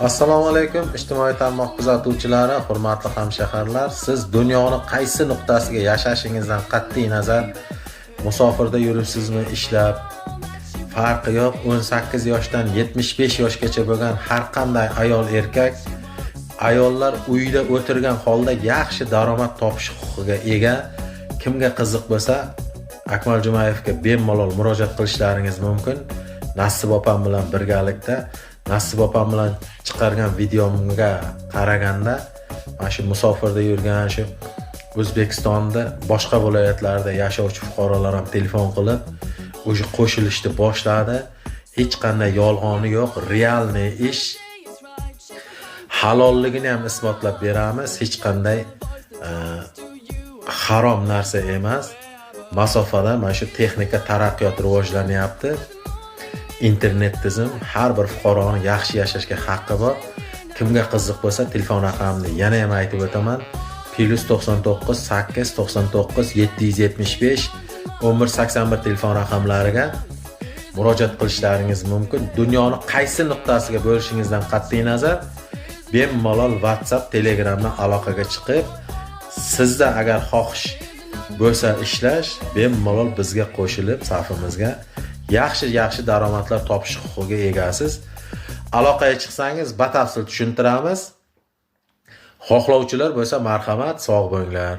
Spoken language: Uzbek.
Assalomu alaykum ijtimoiy tarmoq kuzatuvchilari, hurmatli hamshaharlar. Siz dunyoni qaysi nuqtasiga yashashingizdan qat'iy nazar musofirda yuribsizmi, ishlab, farqi yo'q. 18 yoshdan 75 yoshgacha bo'lgan har qanday ayol erkak, ayollar uyda o'tirgan holda yaxshi daromad topish huquqiga ega. Kimga qiziq bo'lsa, Akmal Jumayevga bemalol murojaat qilishlaringiz mumkin. Nasib opam bilan birgalikda Nasib opam bilan chiqargan videomga qaraganda, mana shu musofirda yurgan, shu O'zbekistonda boshqa viloyatlarda yashovchi fuqarolar ham telefon qilib, o'sha qo'shilishni boshladi. Hech qanday yolg'oni yo'q, realniy ish. Halolligini ham isbotlab beramiz. Hech qanday harom narsa emas. Masofada mana shu texnika taraqqiyot rivojlanyapti. Internet tizim, har bir fuqaroning yaxshi yashashga haqqi bor. Kimga qiziq bo'lsa, telefon raqamini yana ham aytib o'taman. +99 899 775 1181 telefon raqamlariga murojaat qilishlaringiz mumkin. Dunyoni qaysi nuqtasiga bo'lishingizdan qat'iy nazar, bemalol WhatsApp, Telegramdan aloqaga chiqib, sizda agar xohish bo'lsa ishlash, bemalol bizga qo'shilib safimizga yaxshi daromadlar topish huquqiga egasiz. Aloqaga chiqsangiz batafsil tushuntiramiz. Xohlovchilar bo'lsa marhamat, sog' bo'linglar.